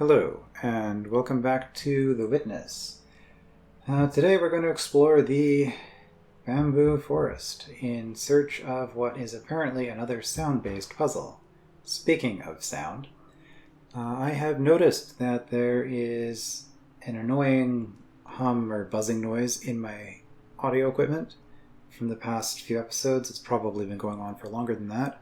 Hello, and welcome back to The Witness. Today we're going to explore the bamboo forest in search of what is apparently another sound-based puzzle. Speaking of sound, I have noticed that there is an annoying hum or buzzing noise in my audio equipment from the past few episodes. It's probably been going on for longer than that.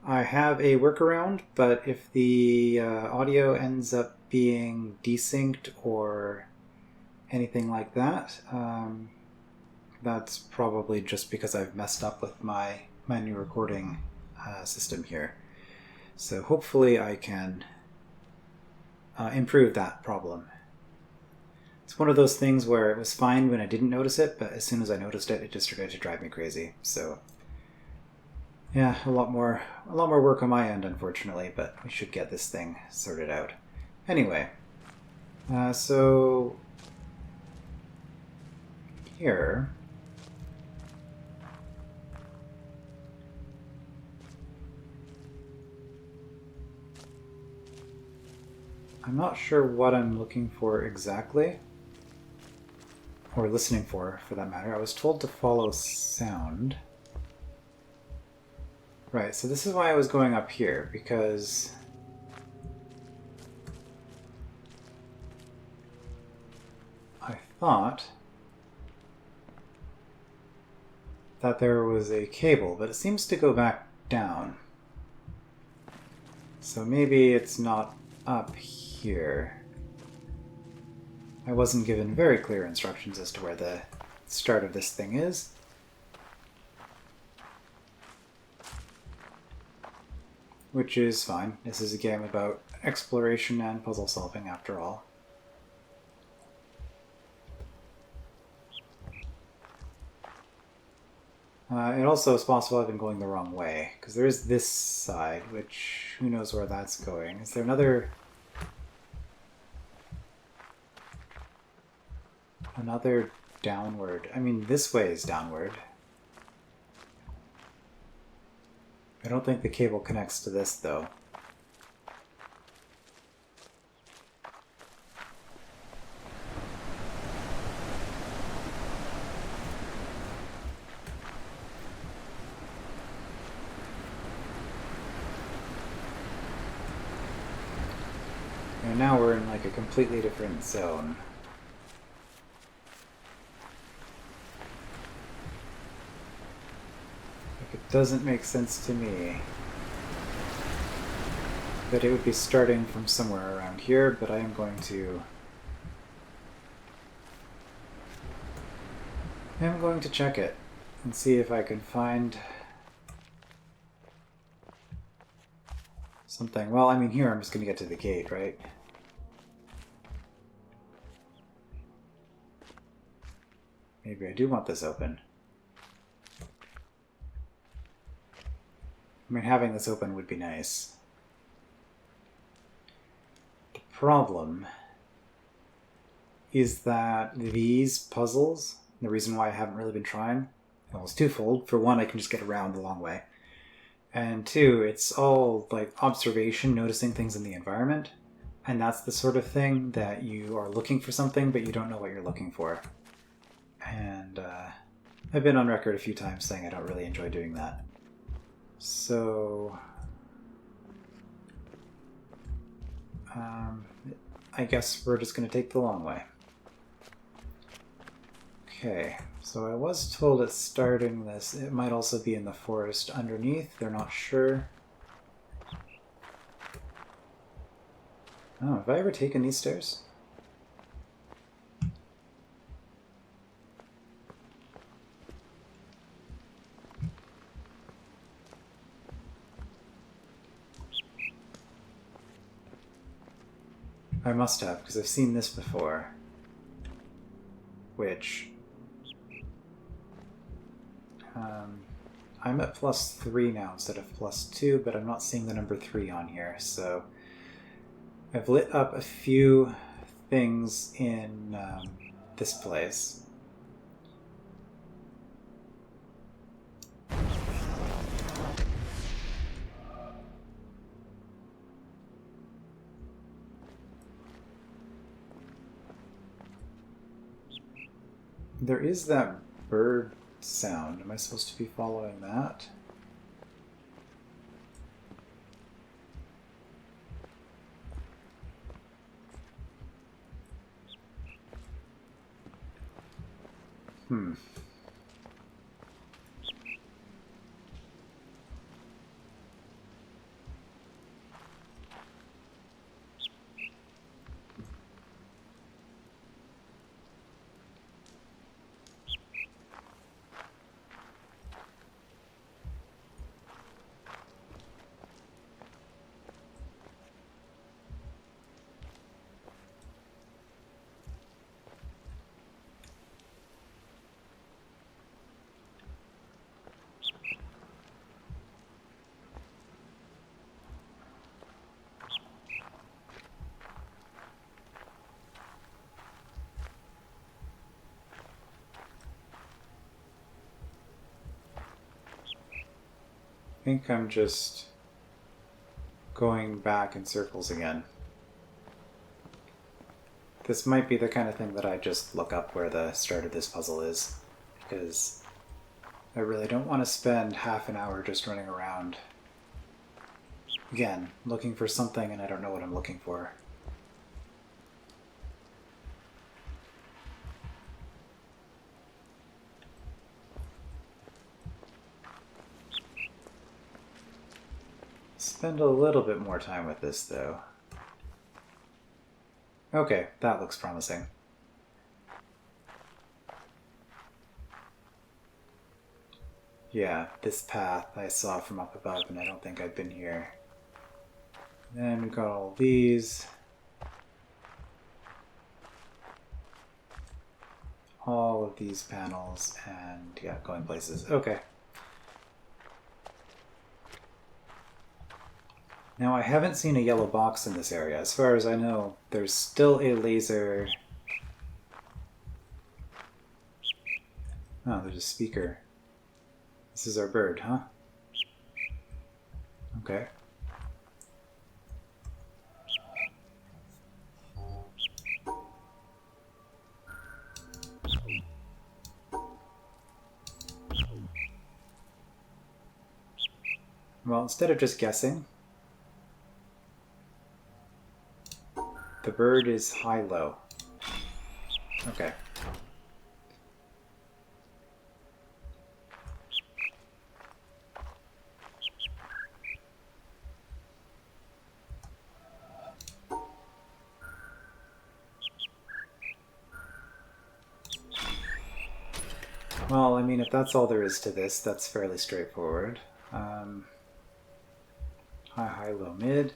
I have a workaround, but if the audio ends up being desynced or anything like that, that's probably just because I've messed up with my new recording system here. So hopefully I can improve that problem. It's one of those things where it was fine when I didn't notice it, but as soon as I noticed it, it just started to drive me crazy. So yeah, a lot more work on my end, unfortunately, but we should get this thing sorted out. Anyway, so here I'm not sure what I'm looking for exactly, or listening for that matter. I was told to follow sound. Right, so this is why I was going up here, because I thought that there was a cable, but it seems to go back down. So maybe it's not up here. I wasn't given very clear instructions as to where the start of this thing is. Which is fine. This is a game about exploration and puzzle solving, after all. It also is possible I've been going the wrong way, because there is this side, which who knows where that's going. Is there another downward? I mean, this way is downward. I don't think the cable connects to this, though. And now we're in like a completely different zone. It doesn't make sense to me that it would be starting from somewhere around here, but I am going to check it and see if I can find something. Well, I mean, here I'm just going to get to the gate, right? Maybe I do want this open. I mean, having this open would be nice. The problem is that these puzzles, the reason why I haven't really been trying, well, it's twofold. For one, I can just get around the long way. And two, it's all like observation, noticing things in the environment. And that's the sort of thing that you are looking for something, but you don't know what you're looking for. And I've been on record a few times saying I don't really enjoy doing that. So I guess we're just going to take the long way. Okay, so I was told it's starting this. It might also be in the forest underneath. They're not sure. Oh, have I ever taken these stairs? I must have, because I've seen this before. Which I'm at +3 now instead of +2, but I'm not seeing the number 3 on here, so I've lit up a few things in this place. There is that bird sound. Am I supposed to be following that? Hmm. I think I'm just going back in circles again. This might be the kind of thing that I just look up where the start of this puzzle is, because I really don't want to spend half an hour just running around, again, looking for something and I don't know what I'm looking for. Spend a little bit more time with this, though. Okay, that looks promising. Yeah, this path I saw from up above, and I don't think I've been here. Then we've got all these. All of these panels, and yeah, going places. Okay. Now, I haven't seen a yellow box in this area. As far as I know, there's still a laser. Oh, there's a speaker. This is our bird, huh? Okay. Well, instead of just guessing, the bird is high-low. Okay. Well, I mean, if that's all there is to this, that's fairly straightforward. High, high, low, mid.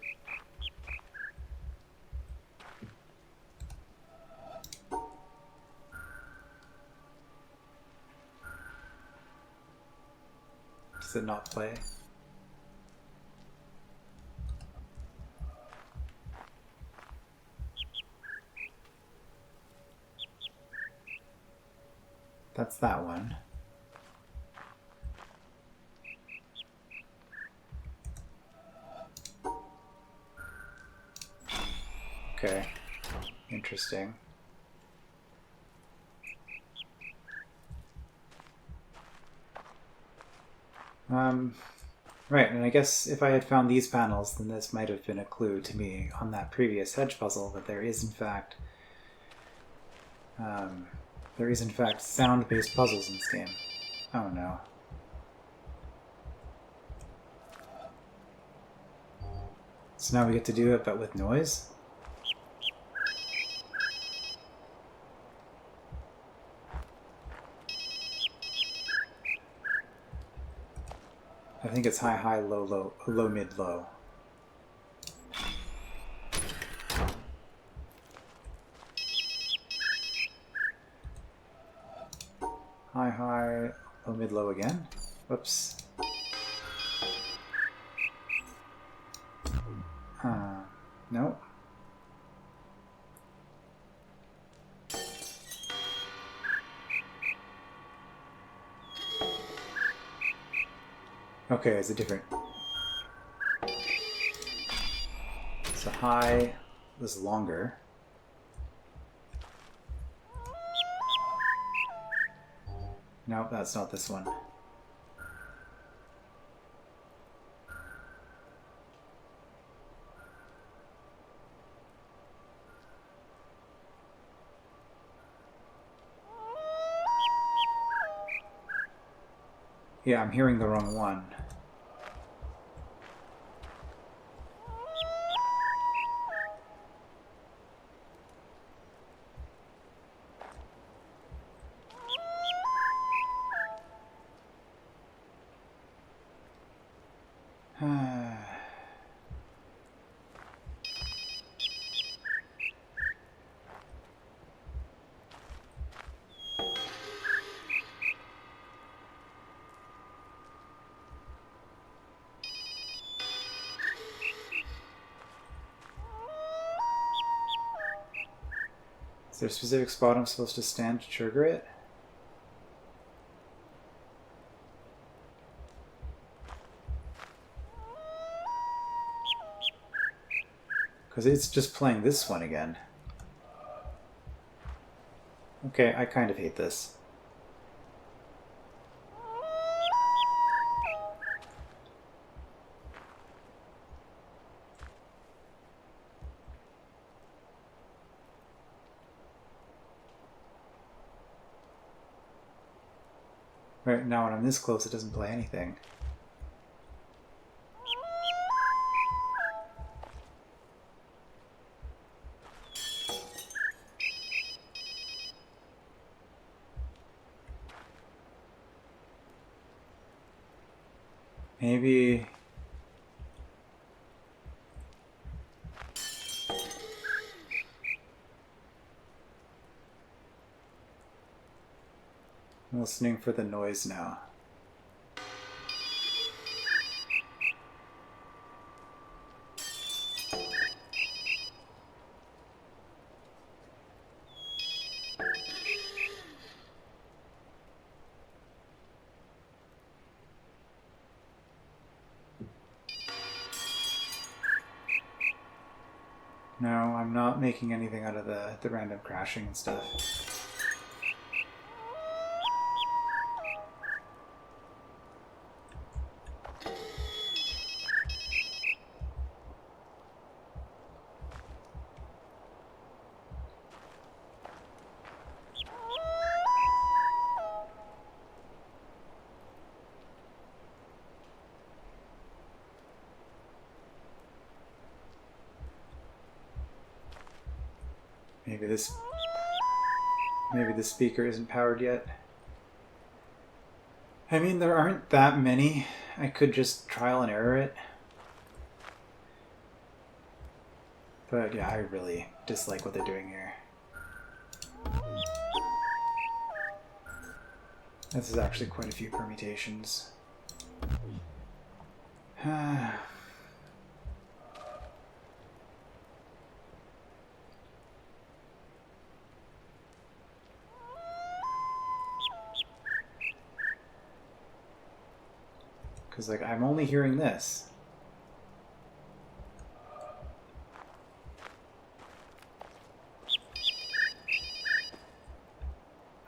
Does it not play? That's that one. Okay. Interesting. Right, and I guess if I had found these panels, then this might have been a clue to me on that previous hedge puzzle that there is in fact sound-based puzzles in this game. Oh no. So now we get to do it, but with noise? I think it's high, high, low, low, low, mid, low. High, high, low, mid, low again. Whoops. No. Okay, it's a different. So high was longer. Nope, that's not this one. Yeah, I'm hearing the wrong one. Is there a specific spot I'm supposed to stand to trigger it? Because it's just playing this one again. Okay, I kind of hate this. Right now when I'm this close, it doesn't play anything. Maybe... I'm listening for the noise now. No, I'm not making anything out of the random crashing and stuff. Maybe this speaker isn't powered yet. I mean, there aren't that many. I could just trial and error it. But yeah, I really dislike what they're doing here. This is actually quite a few permutations. Because, like, I'm only hearing this.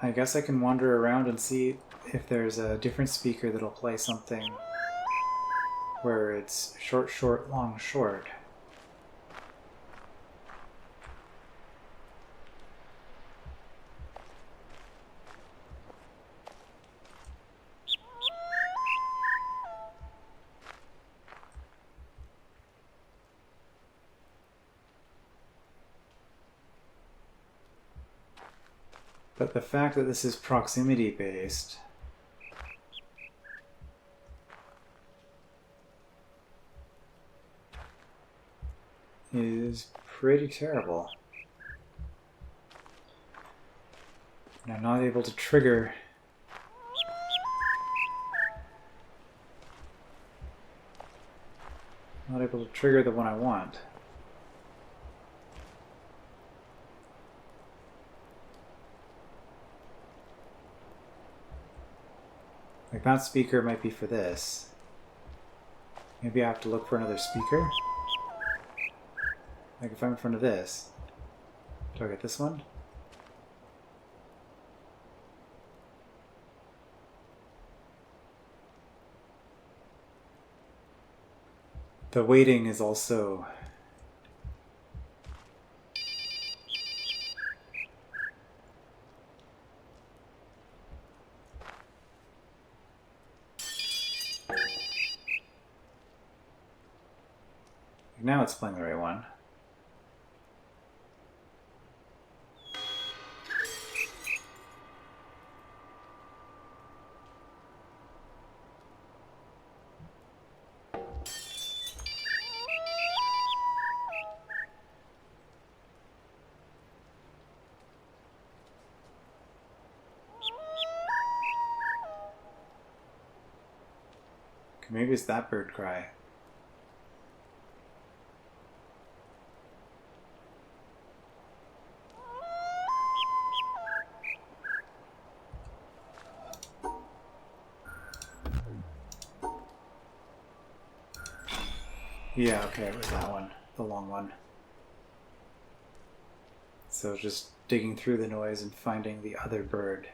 I guess I can wander around and see if there's a different speaker that'll play something where it's short, short, long, short. But the fact that this is proximity based is pretty terrible. And I'm not able to trigger the one I want. Like, that speaker might be for this. Maybe I have to look for another speaker? Like, if I'm in front of this, do I get this one? The weighting is also now it's playing the right one. Maybe it's that bird cry. Yeah, okay, it was that one, the long one. So just digging through the noise and finding the other bird.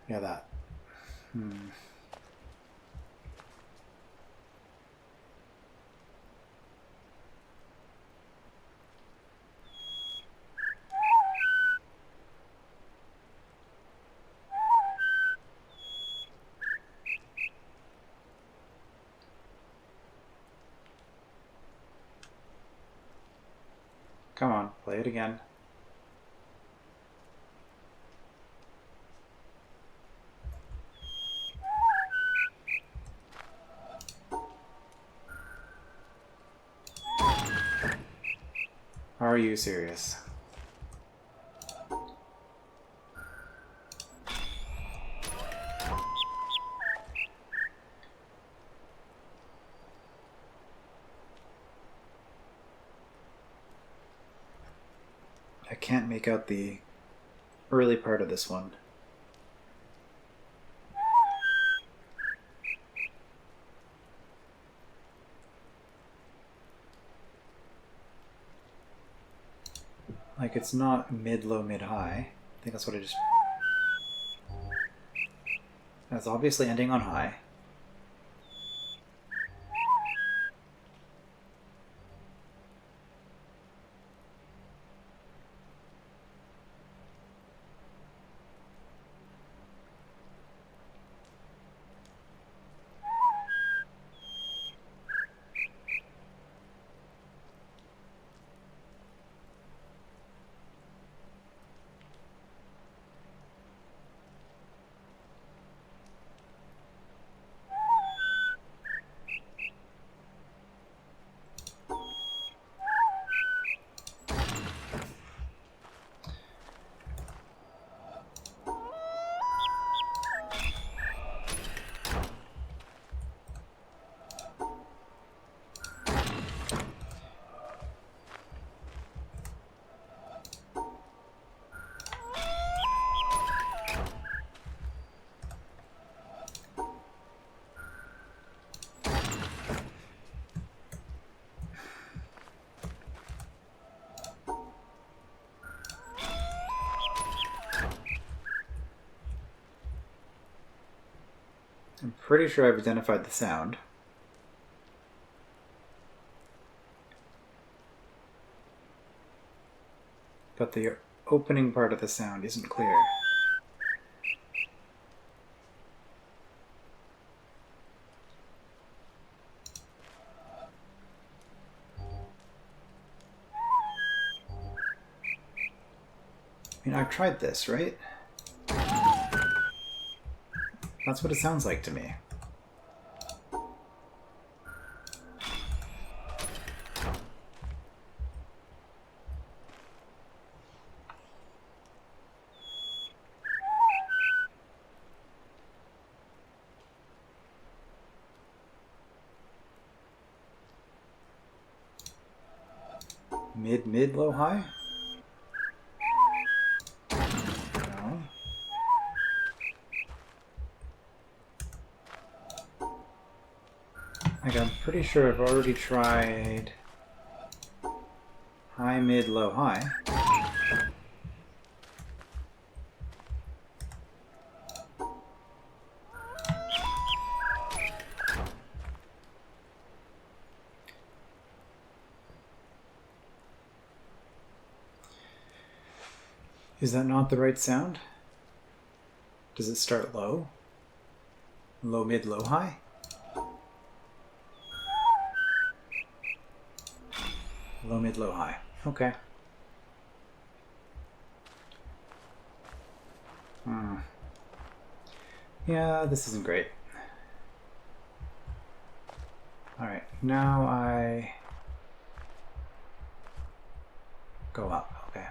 Yeah, that. Come on, play it again. Are you serious? I can't make out the early part of this one. Like, it's not mid-low, mid-high. I think that's what I just... That's obviously ending on high. I'm pretty sure I've identified the sound. But the opening part of the sound isn't clear. I mean, I've tried this, right? That's what it sounds like to me. Mid, low, high? No. Like, I'm pretty sure I've already tried high, mid, low, high. Is that not the right sound? Does it start low? Low, mid, low, high? Low, mid, low, high. Okay. Yeah, this isn't great. Alright, now I go up. Okay.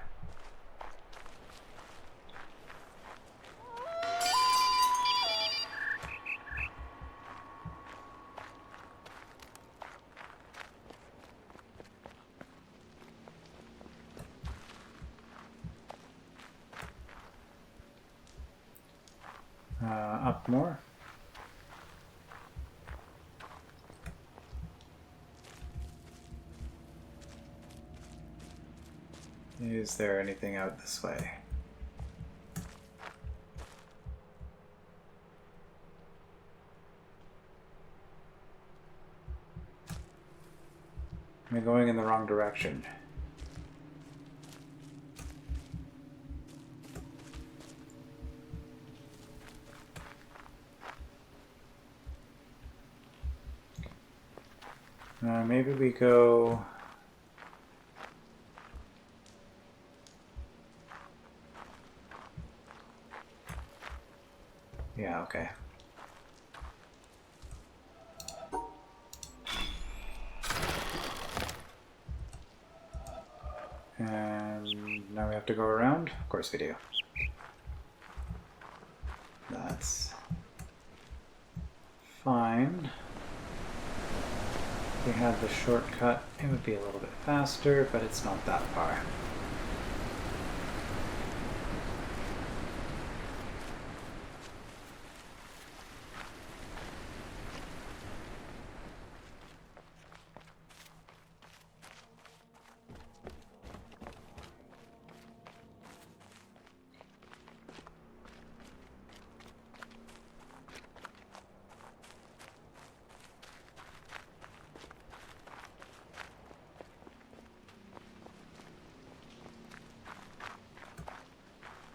Up more. Is there anything out this way? Am I going in the wrong direction? Maybe we go... Yeah, okay. And now we have to go around? Of course we do. That's fine. If we had the shortcut, it would be a little bit faster, but it's not that far.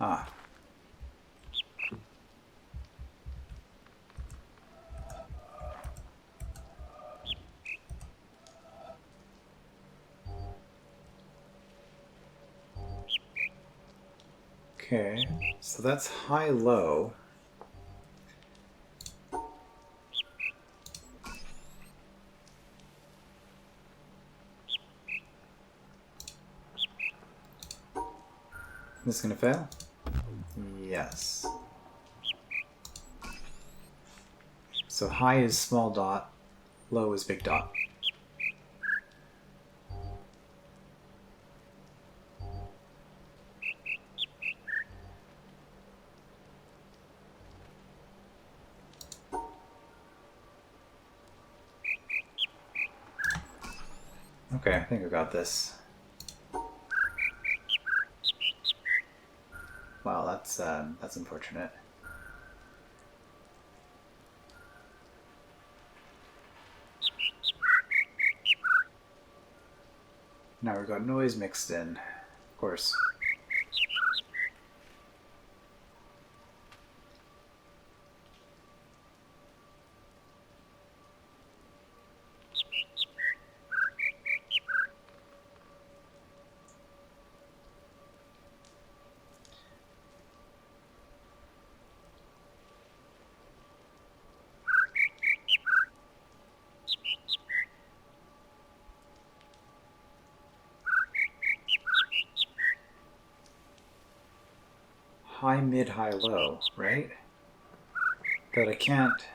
Ah. Okay, so that's high-low. This is gonna fail? Yes. So high is small dot, low is big dot. Okay, I think I got this. Wow, that's unfortunate. Now we've got noise mixed in, of course. High, mid, high, low, right? But I can't...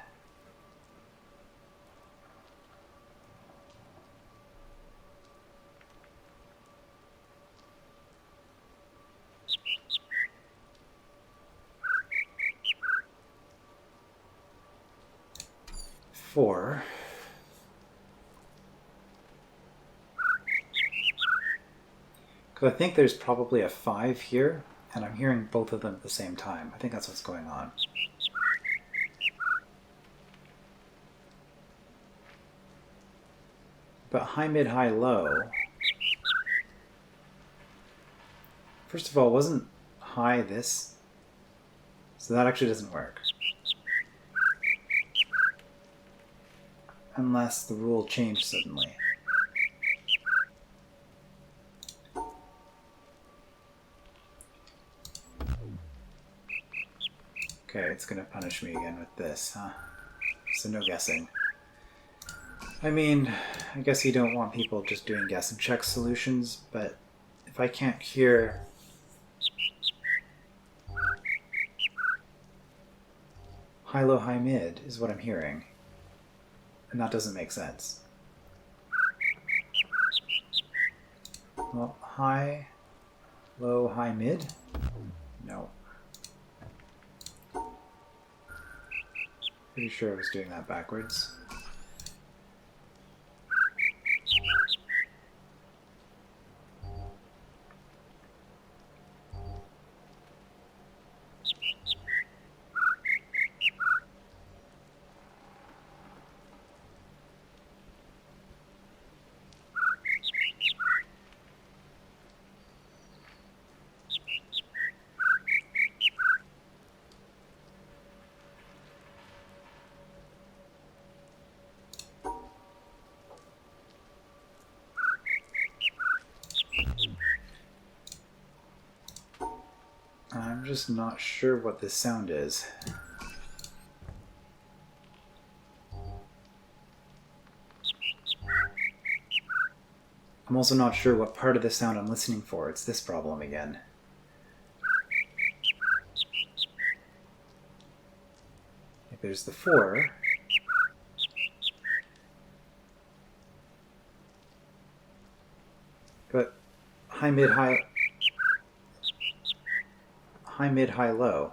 Four. Because I think there's probably a 5 here, and I'm hearing both of them at the same time. I think that's what's going on. But high, mid, high, low... First of all, wasn't high this. So that actually doesn't work. Unless the rule changed suddenly. Okay, it's gonna punish me again with this, huh? So no guessing. I mean, I guess you don't want people just doing guess and check solutions, but if I can't hear high, low, high, mid is what I'm hearing, and that doesn't make sense. Well, high, low, high, mid? No. Pretty sure I was doing that backwards. I'm just not sure what this sound is. I'm also not sure what part of the sound I'm listening for. It's this problem again. Like there's the 4. But high, mid, high... High, mid, high, low.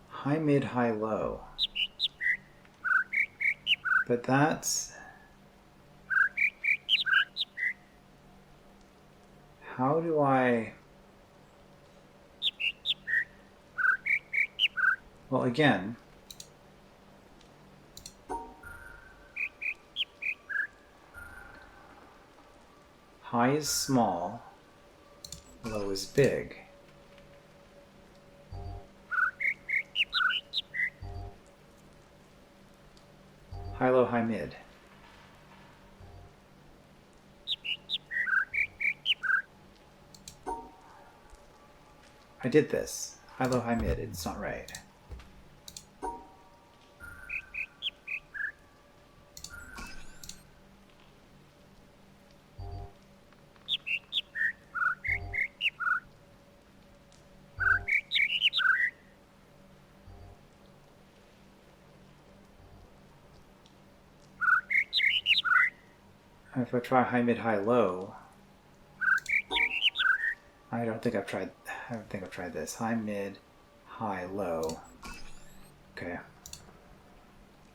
High, mid, high, low. But that's... How do I... Well, again... High is small, low is big. High, low, high, mid. I did this. High, low, high, mid. It's not right. If I try high, mid, high, low, I don't think I've tried this. High, mid, high, low. Okay.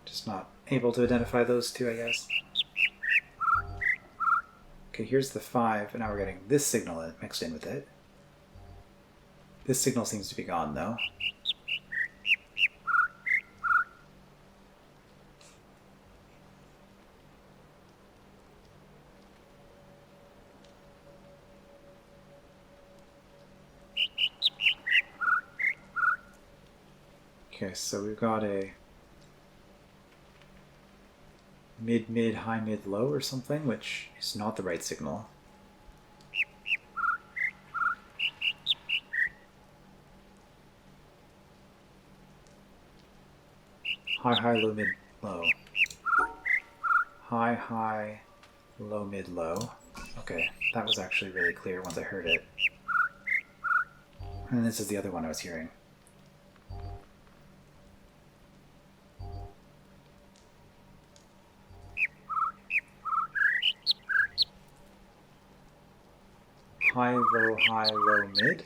Just not able to identify those two, I guess. Okay, here's the 5, and now we're getting this signal mixed in with it. This signal seems to be gone, though. Okay, so we've got a mid, mid, high, mid, low or something, which is not the right signal. High, high, low, mid, low. High, high, low, mid, low. Okay, that was actually really clear once I heard it. And this is the other one I was hearing. High, low, mid.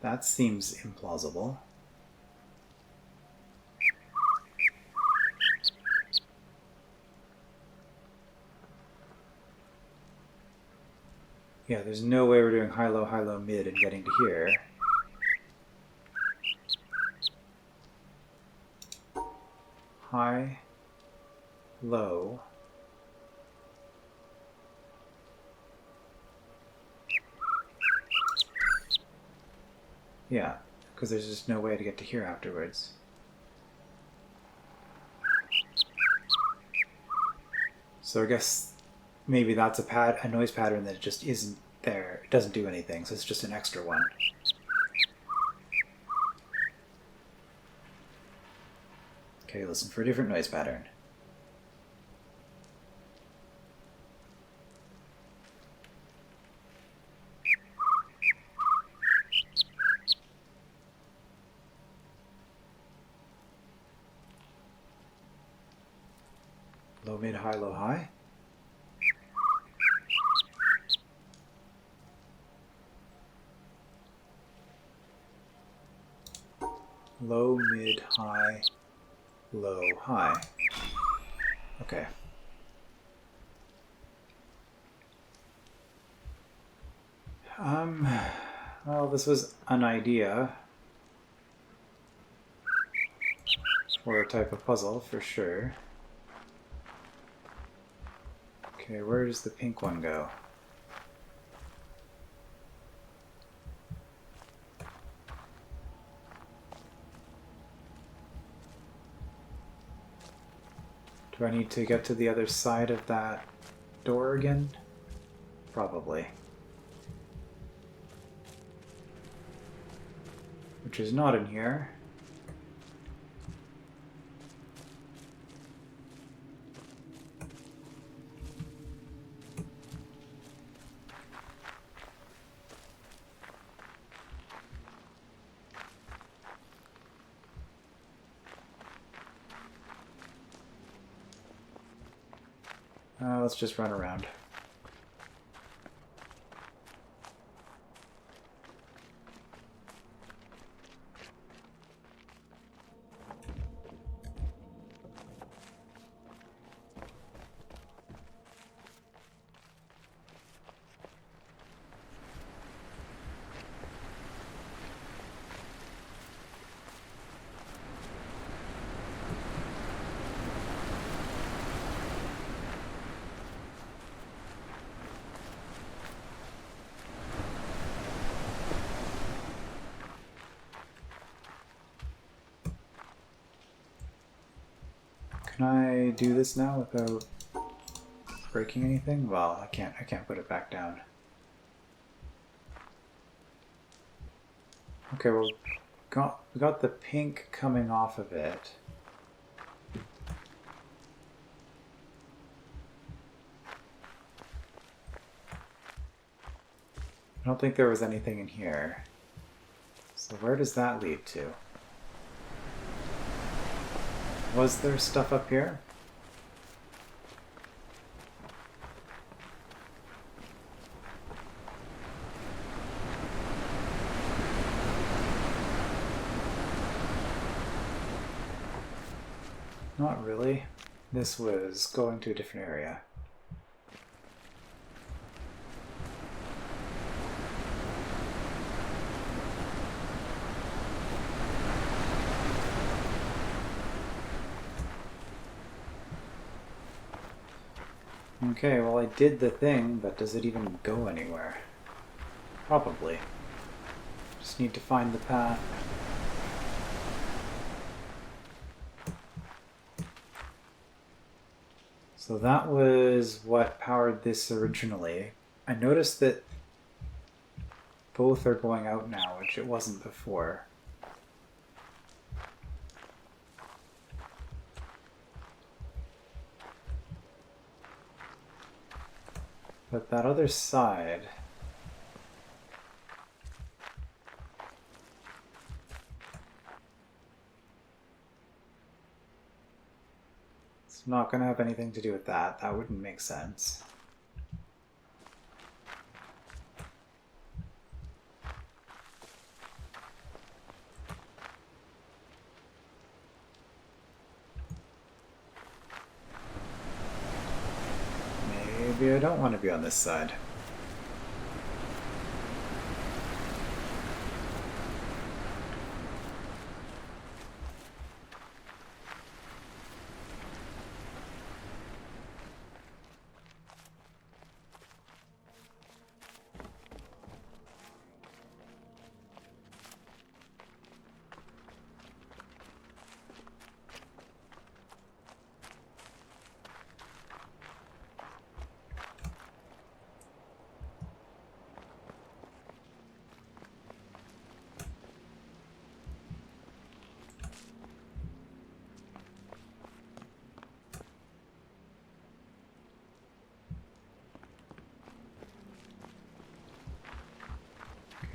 That seems implausible. Yeah, there's no way we're doing high, low, mid and getting to here. High, low. Yeah, because there's just no way to get to here afterwards. So I guess maybe that's a noise pattern that just isn't there. It doesn't do anything, so it's just an extra one. Okay, listen for a different noise pattern. Low, mid, high, low, high. Low, mid, high, low, high. Okay. Well, this was an idea for a type of puzzle, for sure. Okay, where does the pink one go? Do I need to get to the other side of that door again? Probably. Which is not in here. Let's just run around. Can I do this now without breaking anything? Well, I can't put it back down. Okay, well, we got the pink coming off of it. I don't think there was anything in here. So where does that lead to? Was there stuff up here? Not really. This was going to a different area. Okay, well I did the thing, but does it even go anywhere? Probably. Just need to find the path. So that was what powered this originally. I noticed that both are going out now, which it wasn't before. But that other side... it's not going to have anything to do with that. That wouldn't make sense. Maybe I don't want to be on this side.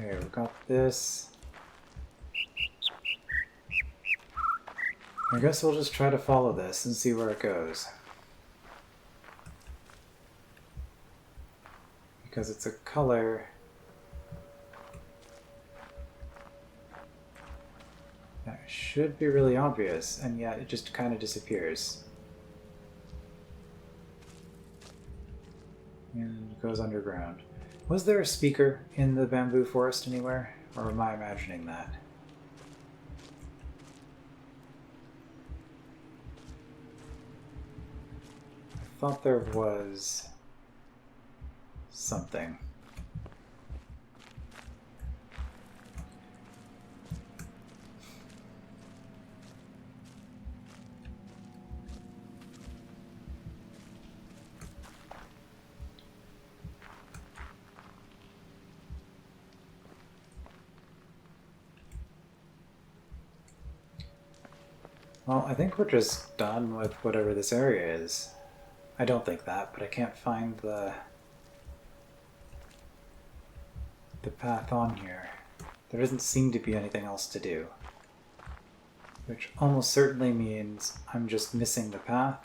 Okay, we've got this. I guess we'll just try to follow this and see where it goes. Because it's a color that should be really obvious, and yet it just kind of disappears. And goes underground. Was there a speaker in the bamboo forest anywhere? Or am I imagining that? I thought there was something. Well, I think we're just done with whatever this area is. I don't think that, but I can't find the path on here. There doesn't seem to be anything else to do. Which almost certainly means I'm just missing the path.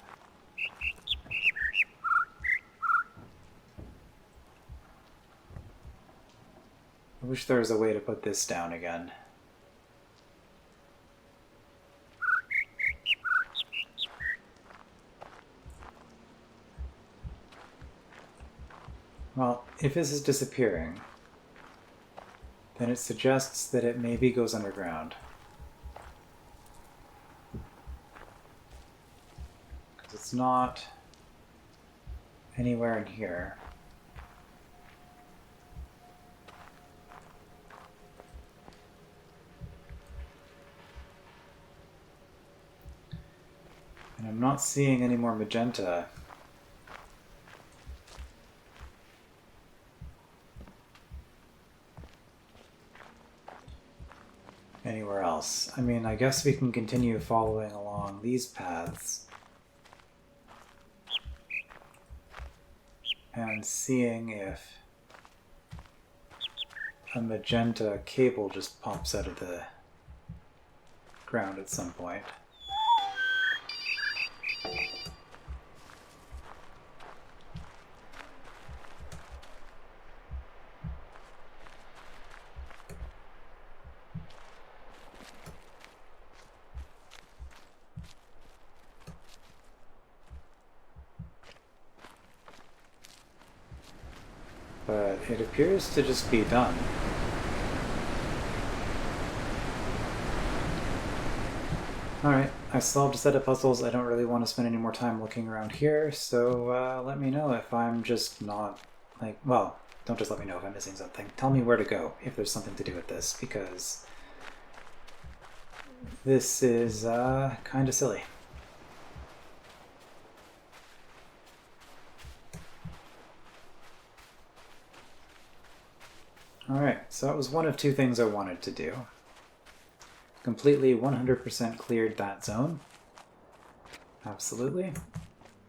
I wish there was a way to put this down again. Well, if this is disappearing, then it suggests that it maybe goes underground. Because it's not anywhere in here. And I'm not seeing any more magenta. Anywhere else. I mean, I guess we can continue following along these paths and seeing if a magenta cable just pops out of the ground at some point. But it appears to just be done. Alright, I solved a set of puzzles. I don't really want to spend any more time looking around here, so let me know if I'm just not, like, well, don't just let me know if I'm missing something. Tell me where to go if there's something to do with this, because this is kind of silly. Alright, so that was one of two things I wanted to do. Completely 100% cleared that zone. Absolutely.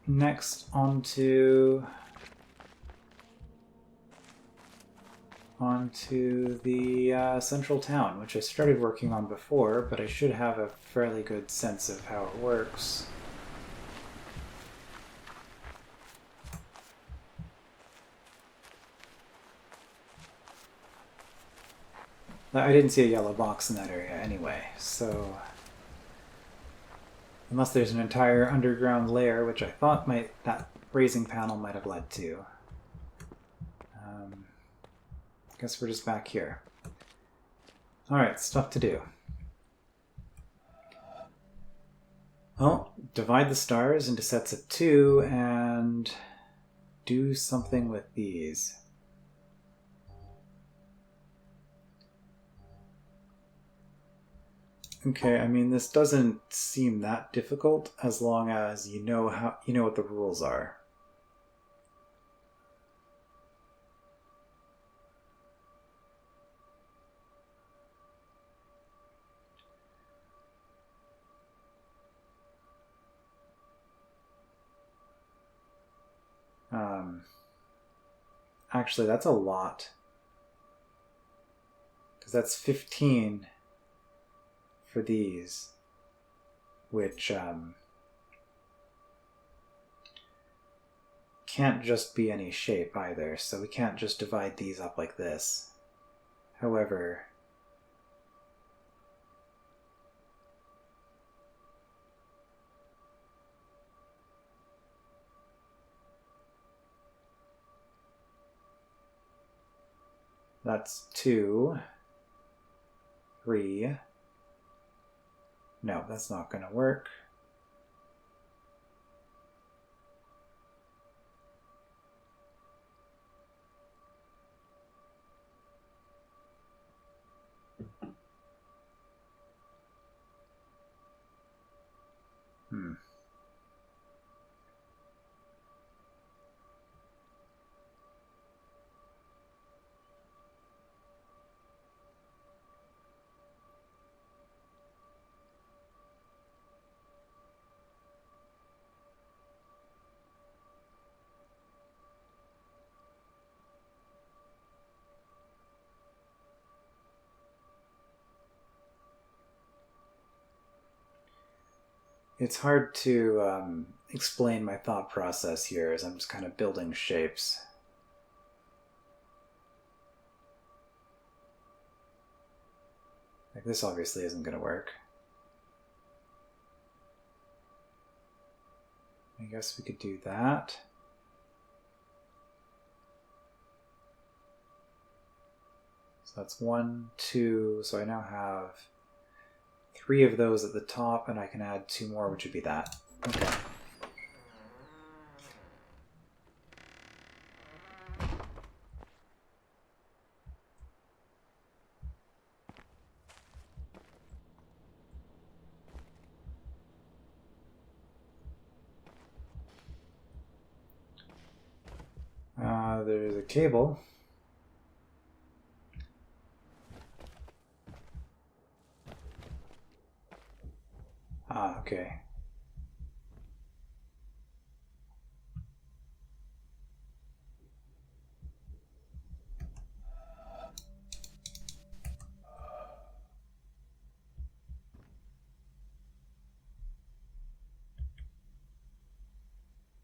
Next, onto the central town, which I started working on before, but I should have a fairly good sense of how it works. I didn't see a yellow box in that area anyway, so unless there's an entire underground layer, which I thought that raising panel might have led to. Guess we're just back here. Alright, stuff to do. Well, divide the stars into sets of 2 and do something with these. Okay, I mean, this doesn't seem that difficult as long as you know what the rules are. Actually, that's a lot. Because that's 15 for these, which can't just be any shape either, so we can't just divide these up like this. However, that's 2, 3. No, that's not going to work. It's hard to explain my thought process here as I'm just kind of building shapes. Like this obviously isn't going to work. I guess we could do that. So that's 1, 2, so I now have 3 of those at the top, and I can add 2 more, which would be that. Okay. There's a cable. Ah, okay.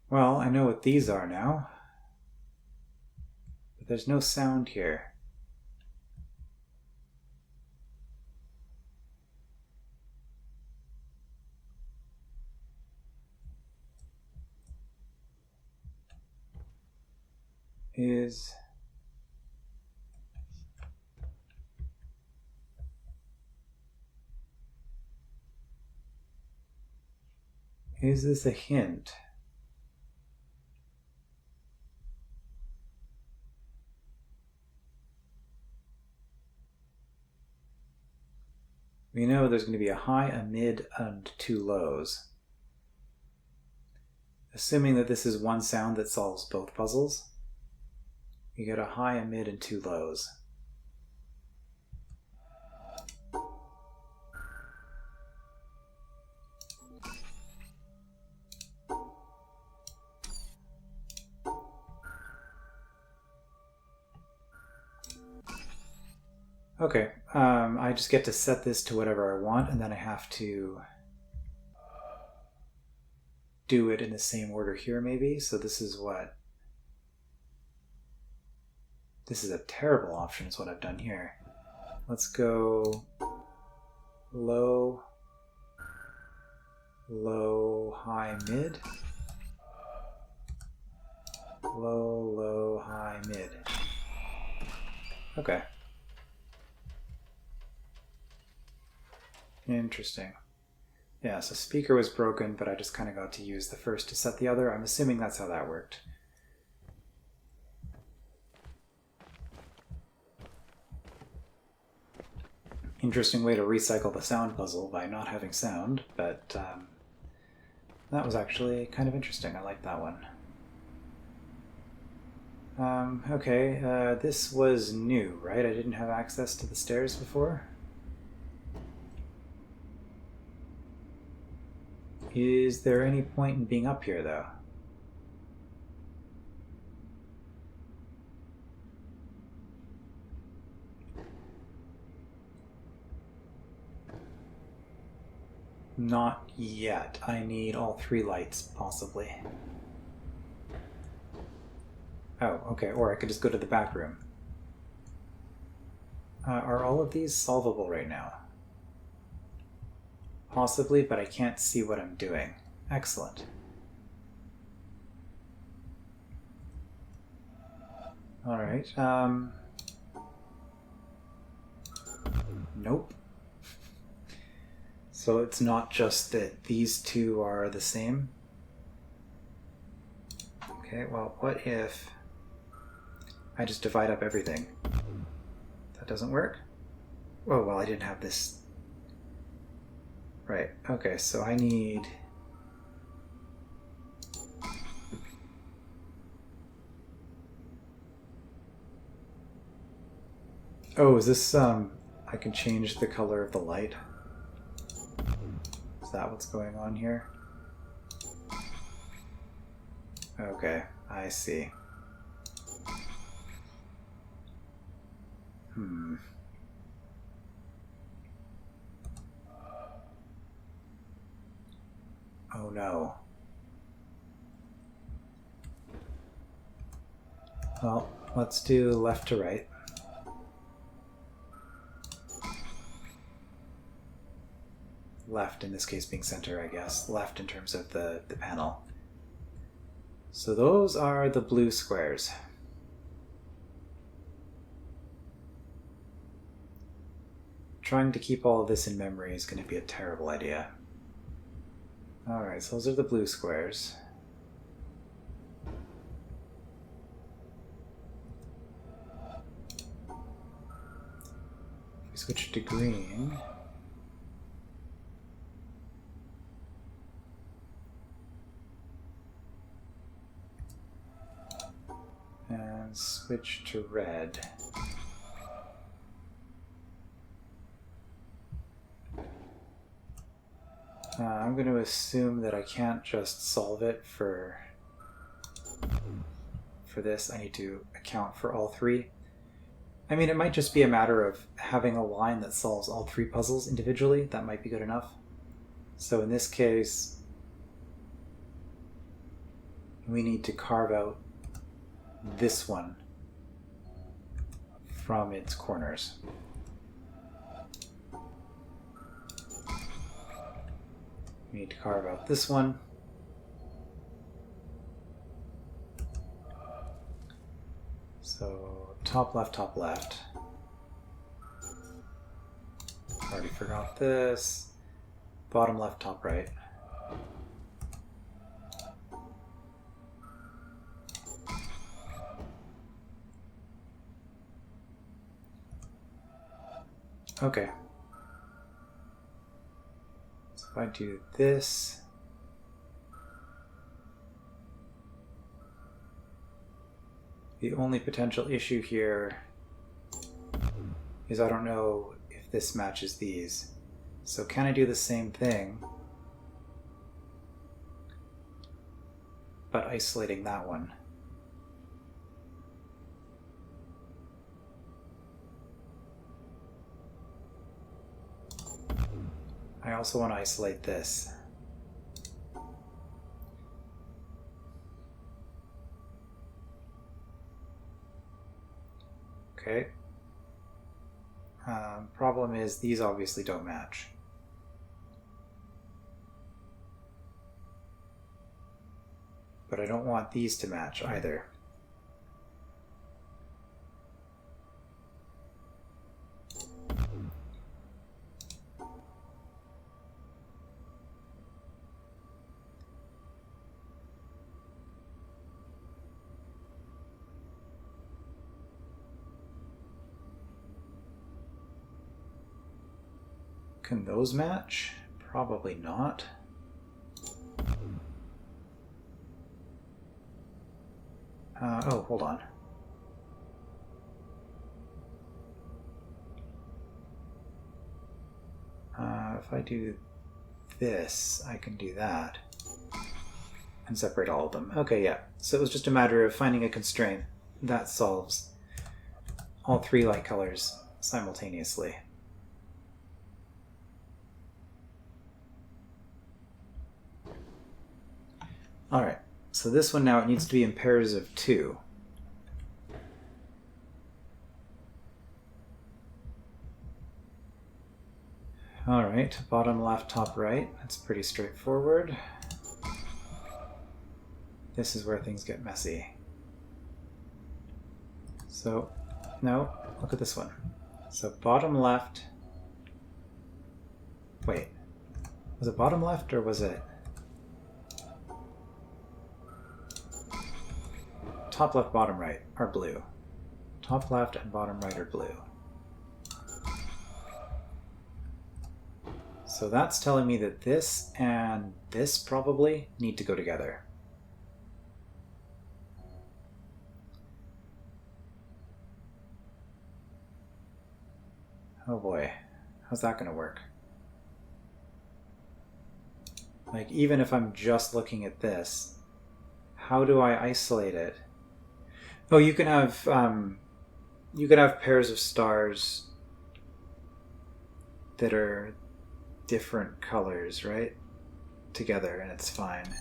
Well, I know what these are now. But there's no sound here. Is this a hint? We know there's going to be a high, a mid, and 2 lows. Assuming that this is one sound that solves both puzzles, you get a high, a mid, and 2 lows. Okay, I just get to set this to whatever I want, and then I have to do it in the same order here, maybe. So this is what... This is a terrible option, is what I've done here. Let's go low, low, high, mid. Low, low, high, mid. Okay. Interesting. Yeah, so speaker was broken, but I just kind of got to use the first to set the other. I'm assuming that's how that worked. Interesting way to recycle the sound puzzle by not having sound, but that was actually kind of interesting. I like that one. Okay, this was new, right? I didn't have access to the stairs before. Is there any point in being up here, though? Not yet. I need all 3 lights, possibly. Oh, okay, or I could just go to the back room. Are all of these solvable right now? Possibly, but I can't see what I'm doing. Excellent. Alright, nope. So it's not just that these 2 are the same? Okay, well, what if I just divide up everything? That doesn't work? Oh, well, I didn't have this. Right, okay, so I need... Oh, is this, I can change the color of the light? Is that what's going on here? Okay, I see. Oh no. Well, let's do left to right. Left in this case being center, I guess. Left in terms of the panel. So those are the blue squares. Trying to keep all of this in memory is going to be a terrible idea. Alright, so those are the blue squares. If we switch to green... and switch to red. I'm going to assume that I can't just solve it for this. I need to account for all 3. I mean, it might just be a matter of having a line that solves all 3 puzzles individually. That might be good enough. So in this case, we need to carve out this one from its corners. We need to carve out this one. So top left, top left. Already forgot this. Bottom left, top right. Okay. So if I do this, the only potential issue here is I don't know if this matches these. So can I do the same thing, but isolating that one? I also want to isolate this. Okay. Problem is these obviously don't match. But I don't want these to match either. Can those match? Probably not. Oh, hold on. If I do this, I can do that. And separate all of them. Okay, yeah. So it was just a matter of finding a constraint that solves all 3 light colors simultaneously. Alright, so this one now, it needs to be in pairs of 2. Alright, bottom left, top right. That's pretty straightforward. This is where things get messy. So, no, look at this one. So bottom left... Wait, was it bottom left or was it... Top left, bottom right are blue. Top left and bottom right are blue. So that's telling me that this and this probably need to go together. Oh boy, how's that going to work? Like, even if I'm just looking at this, how do I isolate it? Oh, you can have pairs of stars that are different colors, right? Together, and it's fine.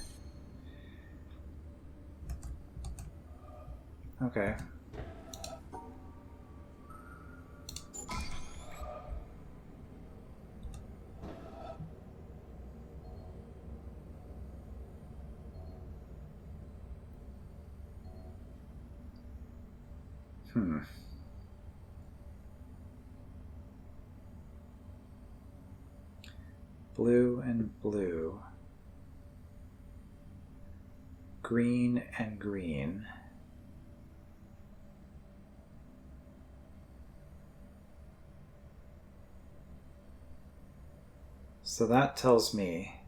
Okay. Blue and blue. Green and green. So that tells me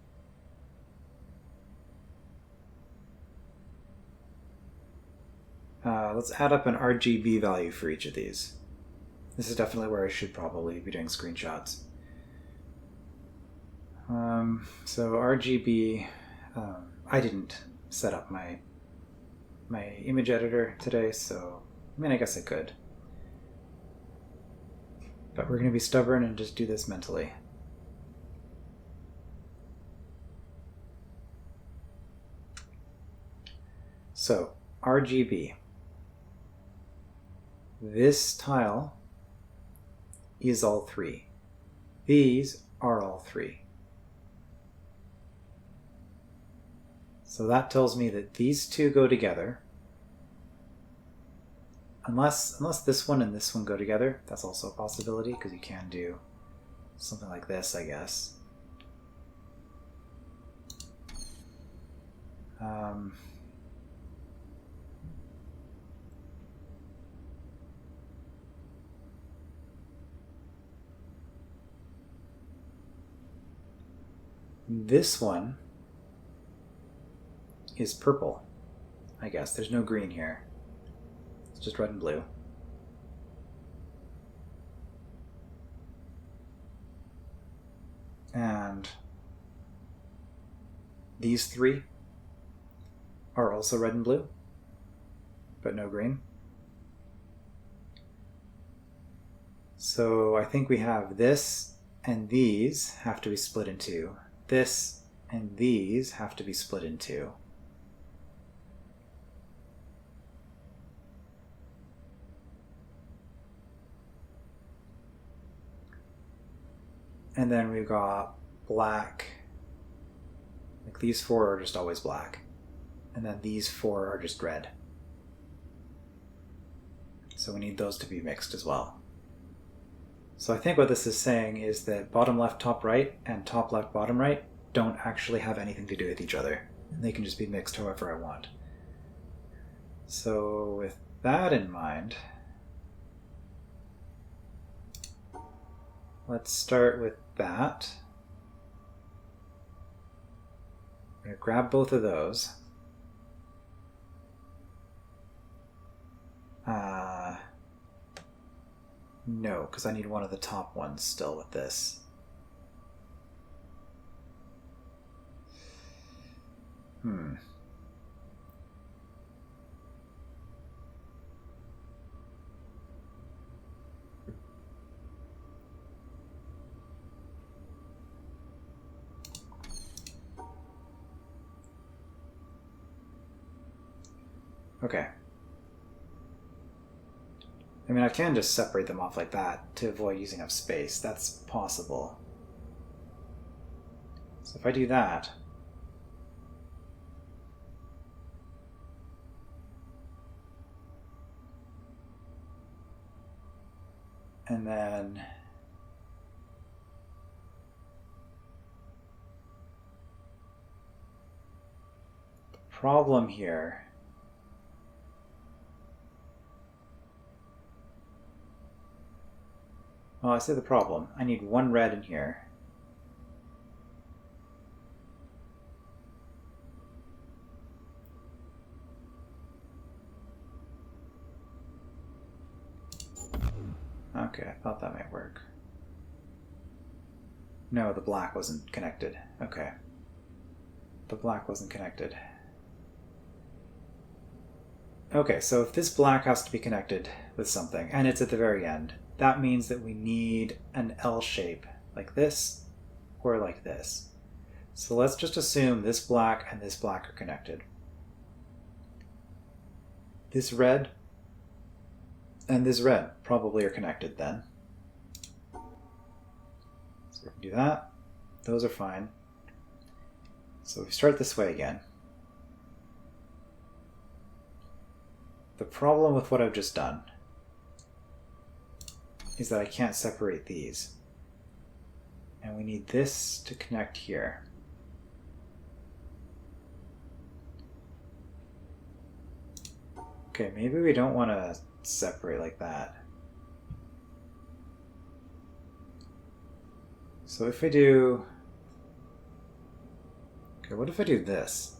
let's add up an RGB value for each of these. This is definitely where I should probably be doing screenshots. So RGB, I didn't set up my image editor today, so I mean, I guess I could. But we're going to be stubborn and just do this mentally. So, RGB. This tile is all 3. These are all 3. So that tells me that these 2 go together. Unless this one and this one go together, that's also a possibility, because you can do something like this, I guess. This one is purple, I guess. There's no green here. It's just red and blue. And these 3 are also red and blue, but no green. So I think we have this and these have to be split in 2. This and these have to be split in 2. And then we've got black. Like these 4 are just always black. And then these 4 are just red. So we need those to be mixed as well. So I think what this is saying is that bottom left, top right, and top left, bottom right don't actually have anything to do with each other. And they can just be mixed however I want. So with that in mind, let's start with that. I'm going to grab both of those. No, because I need one of the top ones still with this. Okay. I mean, I can just separate them off like that to avoid using up space. That's possible. So if I do that, and then the problem here well, I say the problem. I need one red in here. Okay, I thought that might work. No, the black wasn't connected. Okay. The black wasn't connected. Okay, so if this black has to be connected with something, and it's at the very end, that means that we need an L shape, like this, or like this. So let's just assume this black and this black are connected. This red and this red probably are connected then. So we can do that. Those are fine. So we start this way again. The problem with what I've just done is that I can't separate these. And we need this to connect here. Okay, maybe we don't want to separate like that. So if I do... Okay, what if I do this?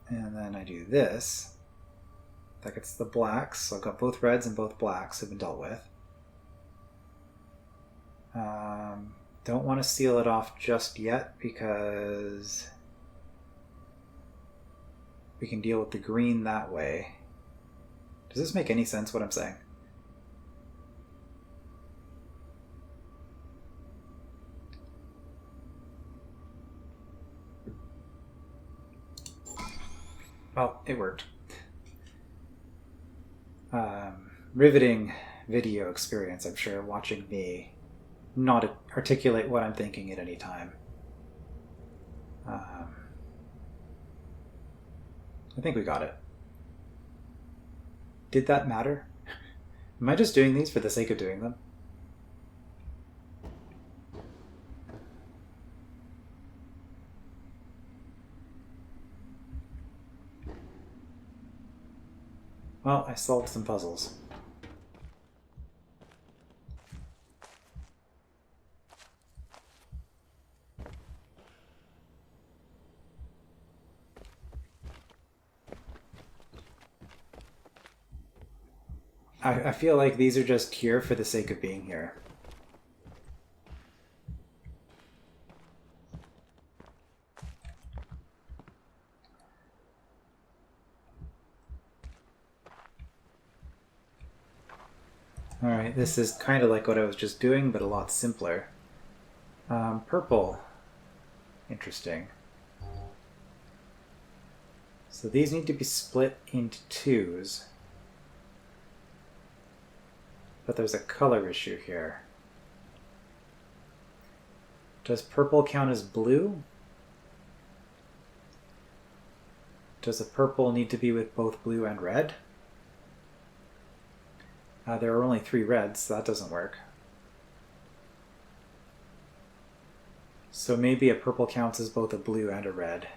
And then I do this. That gets the blacks. So I've got both reds and both blacks have been dealt with. Don't want to seal it off just yet because we can deal with the green that way. Does this make any sense what I'm saying? Well, it worked. Riveting video experience, I'm sure, watching me not articulate what I'm thinking at any time. I think we got it. Did that matter? Am I just doing these for the sake of doing them? Well, I solved some puzzles. I feel like these are just here for the sake of being here. Alright, this is kind of like what I was just doing, but a lot simpler. Purple. Interesting. So these need to be split into twos. But there's a color issue here. Does purple count as blue? Does a purple need to be with both blue and red? There are only 3 reds, so that doesn't work. So maybe a purple counts as both a blue and a red.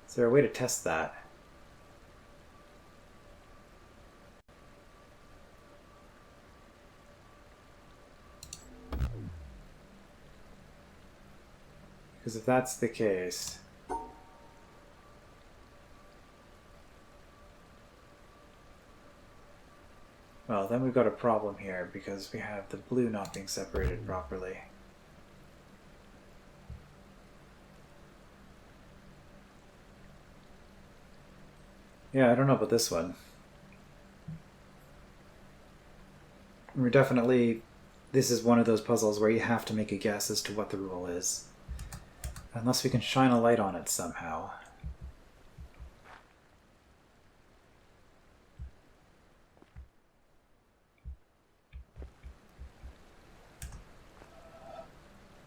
Is there a way to test that? Because if that's the case... Well, then we've got a problem here because we have the blue not being separated properly. Yeah, I don't know about this one. We're definitely... This is one of those puzzles where you have to make a guess as to what the rule is. Unless we can shine a light on it somehow.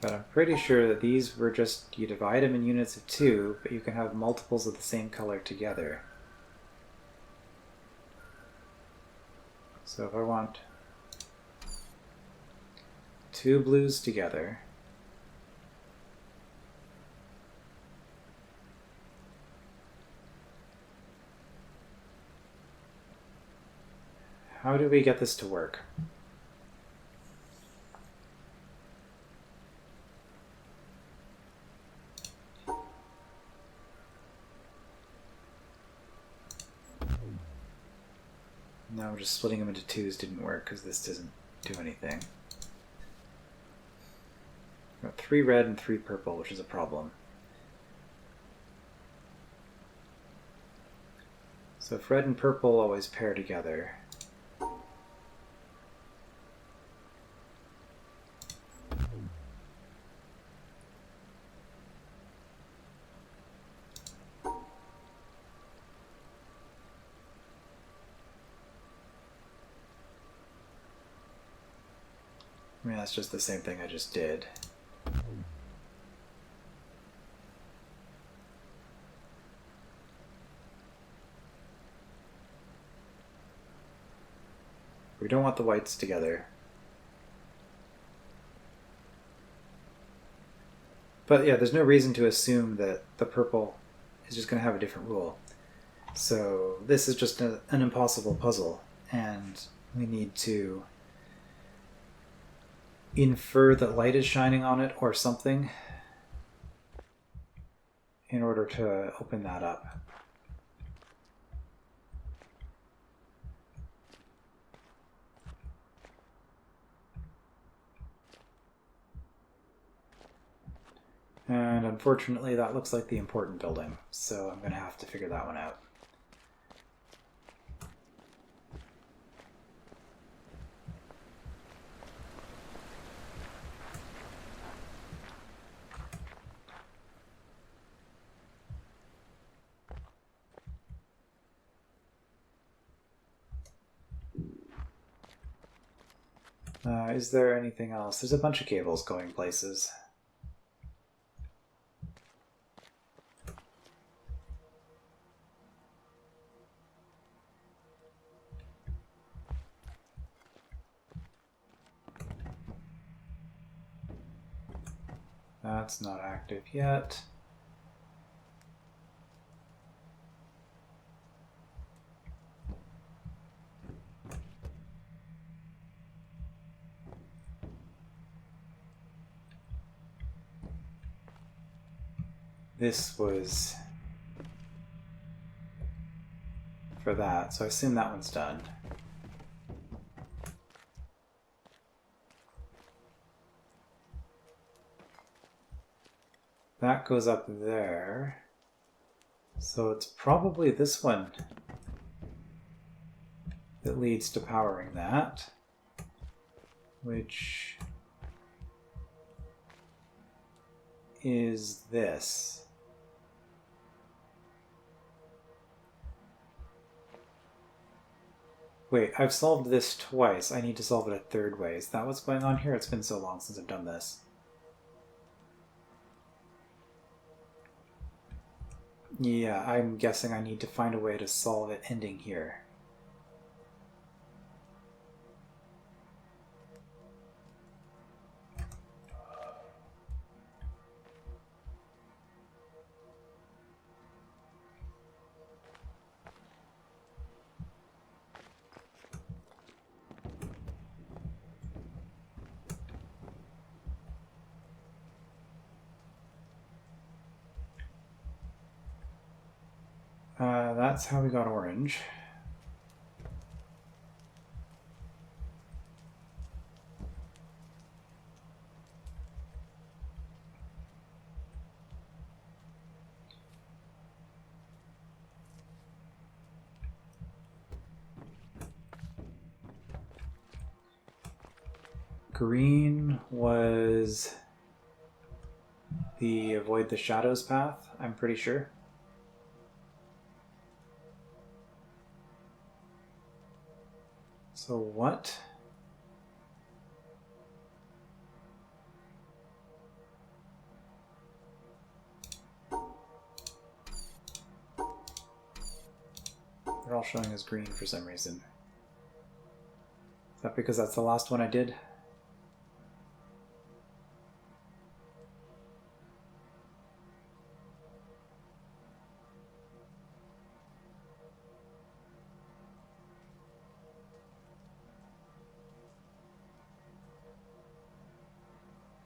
But I'm pretty sure that these were just... You divide them in units of 2, but you can have multiples of the same color together. So if I want 2 blues together, how do we get this to work? No, just splitting them into 2s didn't work because this doesn't do anything. Got 3 red and 3 purple, which is a problem. So if red and purple always pair together, I mean, that's just the same thing I just did. We don't want the whites together. But yeah, there's no reason to assume that the purple is just going to have a different rule. So this is just an impossible puzzle, and we need to infer that light is shining on it or something in order to open that up. And unfortunately that looks like the important building, so I'm going to have to figure that one out. Is there anything else? There's a bunch of cables going places. That's not active yet. This was for that, so I assume that one's done. That goes up there. So it's probably this one that leads to powering that, which is this. Wait, I've solved this twice. I need to solve it a third way. Is that what's going on here? It's been so long since I've done this. Yeah, I'm guessing I need to find a way to solve it ending here. That's how we got orange. Green was the avoid the shadows path, I'm pretty sure. So what? They're all showing as green for some reason. Is that because that's the last one I did?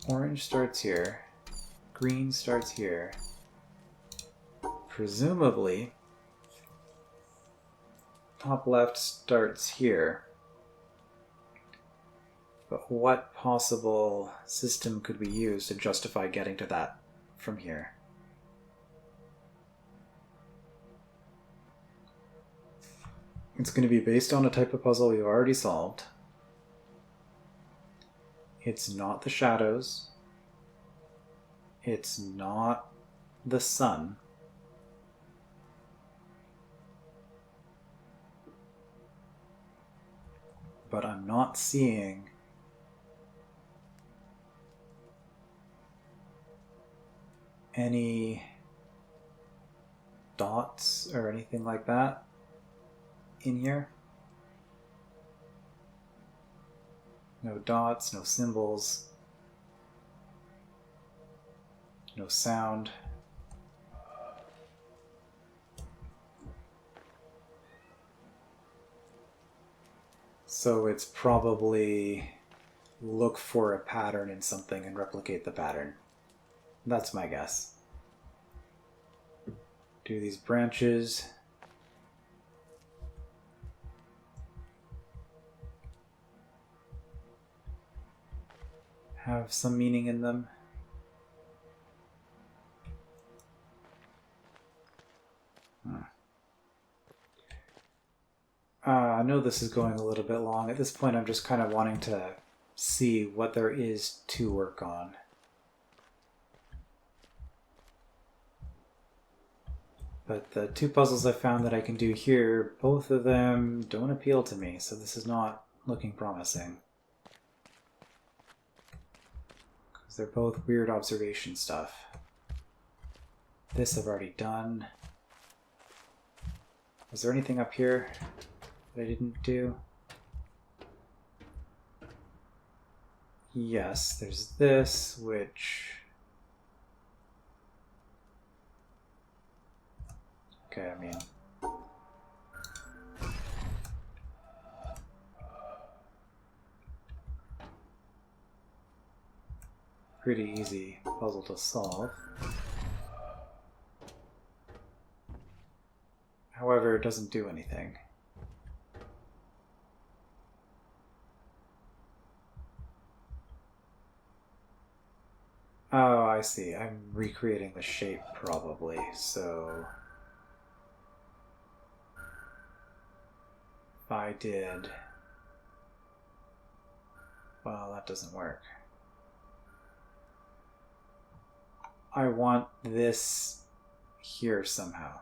Orange starts here. Green starts here. Presumably, top left starts here. But what possible system could we use to justify getting to that from here? It's going to be based on a type of puzzle we've already solved. It's not the shadows. It's not the sun. But I'm not seeing any dots or anything like that in here. No dots, no symbols, no sound. So it's probably look for a pattern in something and replicate the pattern. That's my guess. Do these branches. Have some meaning in them? I know this is going a little bit long. At this point, I'm just kind of wanting to see what there is to work on. But the two puzzles I found that I can do here, both of them don't appeal to me, so this is not looking promising. Because they're both weird observation stuff. This I've already done. Was there anything up here that I didn't do? Yes, there's this, which... Okay, I mean... pretty easy puzzle to solve. However, it doesn't do anything. Oh, I see. I'm recreating the shape, probably, so... If I did... Well, that doesn't work. I want this here somehow.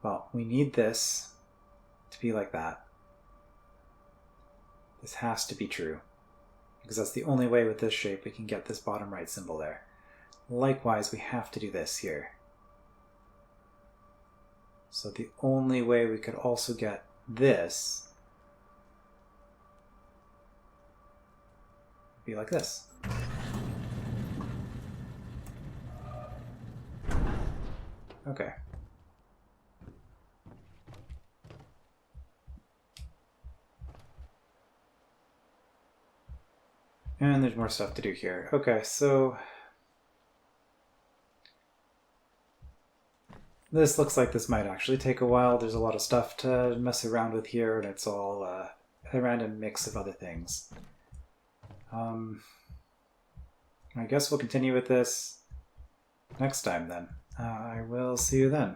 Well, we need this to be like that. This has to be true, because that's the only way with this shape we can get this bottom right symbol there. Likewise, we have to do this here. So the only way we could also get this would be like this. Okay. And there's more stuff to do here. Okay, so this looks like this might actually take a while. There's a lot of stuff to mess around with here, and it's all a random mix of other things. I guess we'll continue with this next time then. I will see you then.